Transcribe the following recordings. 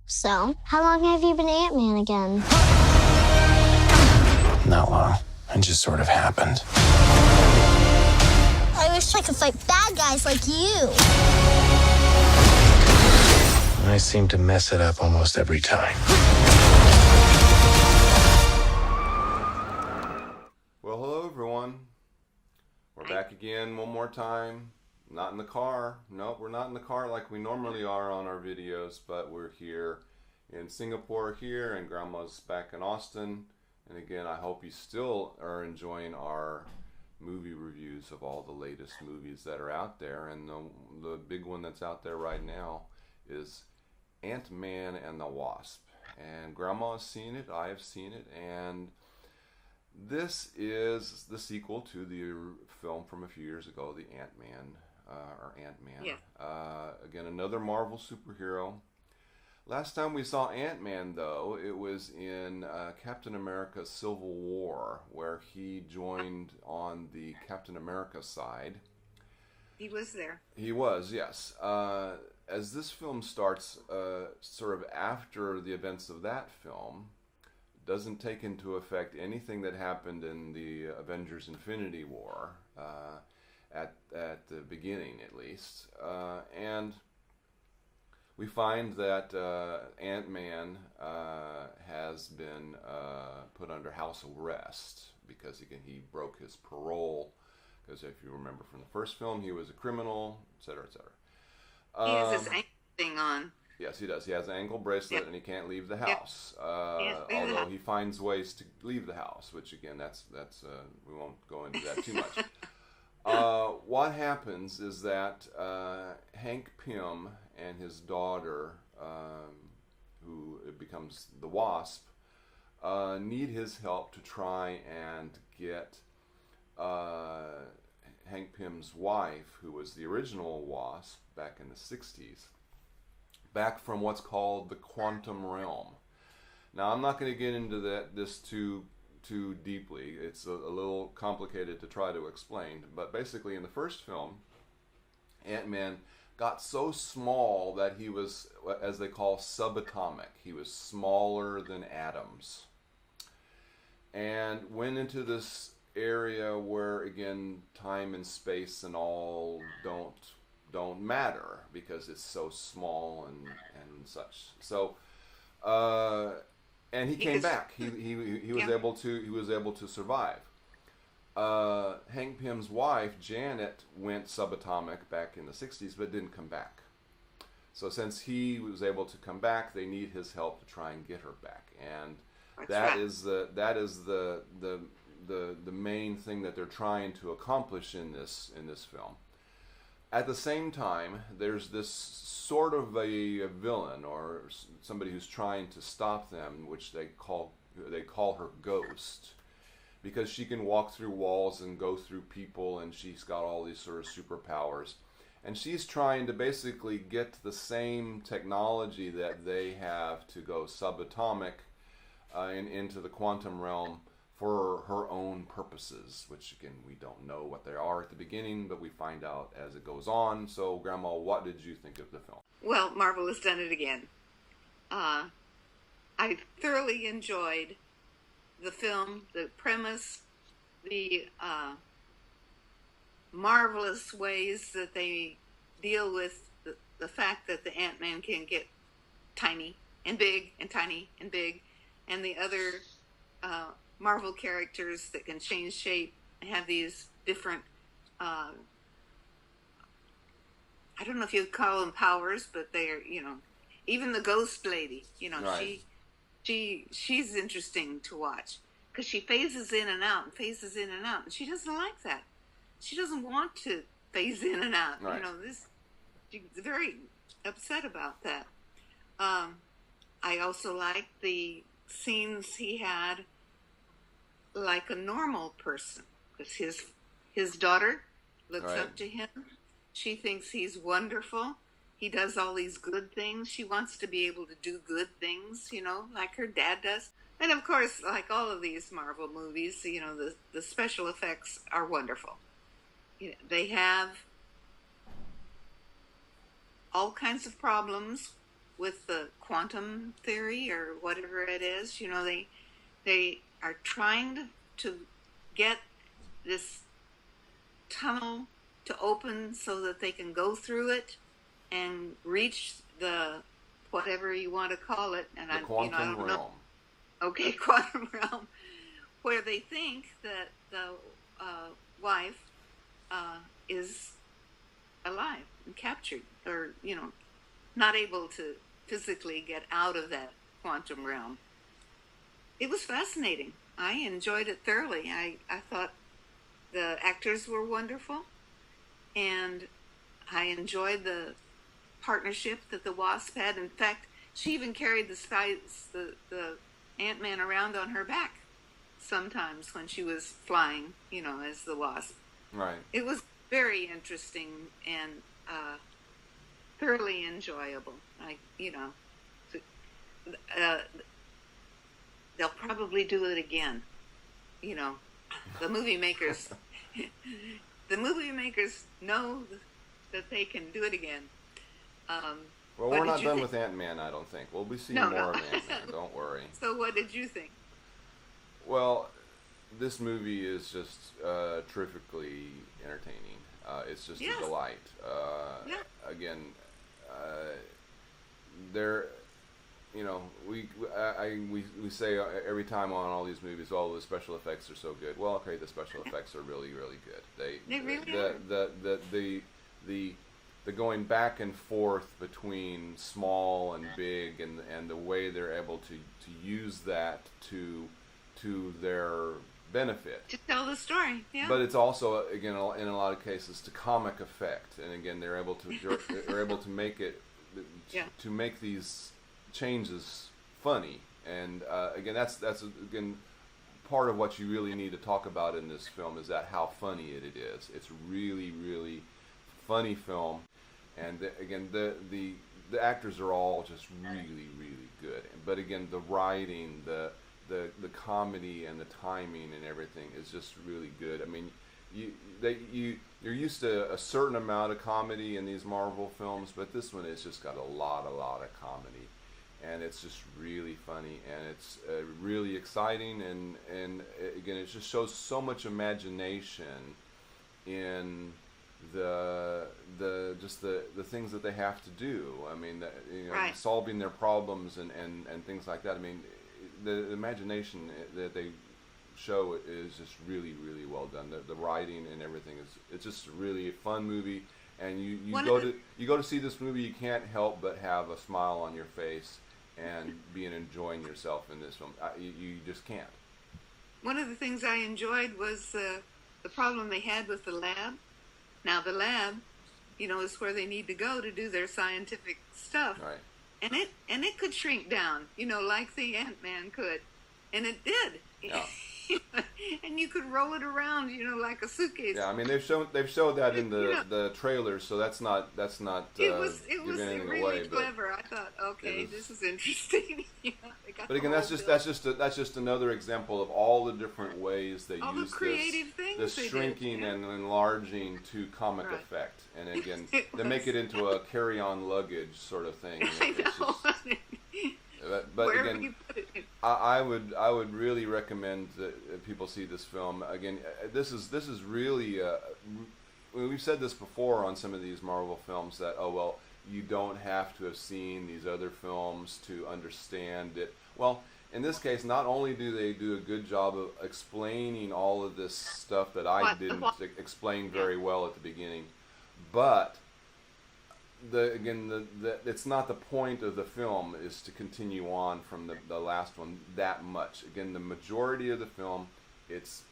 So, how long have you been Ant-Man again? Not long. It just sort of happened. I wish I could fight bad guys like you. I seem to mess it up almost every time. Well, hello everyone. We're back again one more time. Not in the car. Nope, we're not in the car like we normally are on our videos, but we're here in Singapore here, and Grandma's back in Austin. And again, I hope you still are enjoying our movie reviews of all the latest movies that are out there. And the big one that's out there right now is Ant-Man and the Wasp. And Grandma has seen it, I have seen it, and this is the sequel to the film from a few years ago, the Ant-Man, again, another Marvel superhero. Last time we saw Ant-Man, though, it was in Captain America Civil War, where he joined on the Captain America side. He was there. He was, yes. As this film starts sort of after the events of that film, doesn't take into effect anything that happened in the Avengers Infinity War, at the beginning at least. And we find that Ant-Man has been put under house arrest because he broke his parole. Because if you remember from the first film, he was a criminal, etc., etc. He has this ankle thing on. Yes, he does. He has an ankle bracelet, and he can't leave the house. Although he finds ways to leave the house, which again, that's we won't go into that too much. What happens is that Hank Pym and his daughter, who becomes the Wasp, need his help to try and get Hank Pym's wife, who was the original Wasp back in the 60s, back from what's called the quantum realm. Now, I'm not going to get into this too deeply. It's a little complicated to try to explain, but basically in the first film, Ant-Man got so small that he was, as they call, subatomic. He was smaller than atoms, and went into this area where, again, time and space and all don't matter because it's so small and such. So, and he came back. He was able to survive. Hank Pym's wife Janet went subatomic back in the 60s, but didn't come back. So since he was able to come back, they need his help to try and get her back, and that is the main thing that they're trying to accomplish in this film. At the same time, there's this sort of a villain or somebody who's trying to stop them, which they call her Ghost, because she can walk through walls and go through people, and she's got all these sort of superpowers. And she's trying to basically get the same technology that they have to go subatomic into the quantum realm for her own purposes, which again, we don't know what they are at the beginning, but we find out as it goes on. So, Grandma, what did you think of the film? Well, Marvel has done it again. I thoroughly enjoyed the film, the premise, the marvelous ways that they deal with the fact that the Ant-Man can get tiny and big and tiny and big, and the other Marvel characters that can change shape and have these different, I don't know if you'd call them powers, but they're, even the Ghost Lady, right. She's interesting to watch because she phases in and out, and she doesn't like that. She doesn't want to phase in and out. Right. She's very upset about that. I also liked the scenes he had like a normal person, because his daughter looks up to him. She thinks he's wonderful. He does all these good things. She wants to be able to do good things, like her dad does. And of course, like all of these Marvel movies, the special effects are wonderful. They have all kinds of problems with the quantum theory or whatever it is. You know, they are trying to get this tunnel to open so that they can go through it and reach the whatever you want to call it. And the quantum I don't realm. know. Okay, quantum realm, where they think that the wife is alive and captured, or not able to physically get out of that quantum realm. It was fascinating. I enjoyed it thoroughly. I thought the actors were wonderful, and I enjoyed the partnership that the Wasp had. In fact, she even carried the Ant-Man around on her back sometimes when she was flying, as the Wasp. Right. It was very interesting and thoroughly enjoyable. They'll probably do it again. The movie makers, know that they can do it again. Well, we're not done with Ant-Man, I don't think. We'll be seeing more of Ant-Man, don't worry. So what did you think? Well, this movie is just terrifically entertaining. It's just a delight. Again, we say every time on all these movies, oh, the special effects are so good. Well, okay, the special effects are really, really good. They really are. The going back and forth between small and big, and the way they're able to use that to their benefit. To tell the story, yeah. But it's also, again, in a lot of cases, to comic effect, and again, they're able to make it to make these changes funny, and again, that's again part of what you really need to talk about in this film is that how funny it is. It's really, really funny film, and again, the actors are all just really, really good. But again, the writing, the comedy and the timing and everything is just really good. I mean, you're used to a certain amount of comedy in these Marvel films, but this one has just got a lot of comedy, and it's just really funny, and it's really exciting, and again, it just shows so much imagination in the things that they have to do. I mean, right. Solving their problems and things like that. I mean, the imagination that they show is just really, really well done. The writing and everything it's just really a fun movie, and you go to see this movie, you can't help but have a smile on your face and be enjoying yourself in this film. You just can't. One of the things I enjoyed was the problem they had with the lab. Now the lab, is where they need to go to do their scientific stuff. Right. And it could shrink down, like the Ant-Man could, and it did. Yeah. And you could roll it around, like a suitcase. Yeah, I mean they've showed that in the trailers, so that's not it was giving anything really away, clever. I thought, okay, this is interesting. But again, that's just another example of all the different ways they all use the creative this things shrinking and enlarging to comic Right. effect, and again they make it into a carry-on luggage sort of thing. I know. But Wherever again, you put it. I would really recommend that people see this film. Again, this is really we've said this before on some of these Marvel films that you don't have to have seen these other films to understand it. Well, in this case, not only do they do a good job of explaining all of this stuff that I didn't explain very well at the beginning, but it's not the point of the film is to continue on from the last one that much. Again, the majority of the film, it's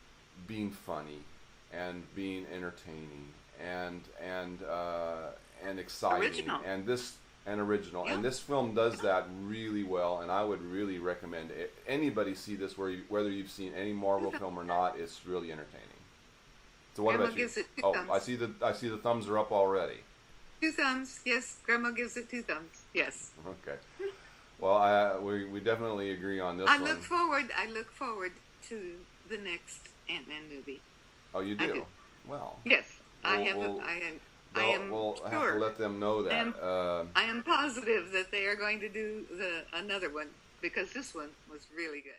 being funny and being entertaining and exciting Original. and original. Yeah. And this film does that really well, and I would really recommend anybody see this, whether you've seen any Marvel film or not. It's really entertaining. So what Grandma about you? gives it 2 thumbs. I see the thumbs are up already. 2 thumbs, yes. Grandma gives it 2 thumbs, yes. Okay. Well, we definitely agree on this one. I look forward to the next Ant-Man movie. Oh, you do? I do. Well. Yes, I We'll- have. we'll- we'll have to let them know that. I am positive that they are going to do another one, because this one was really good.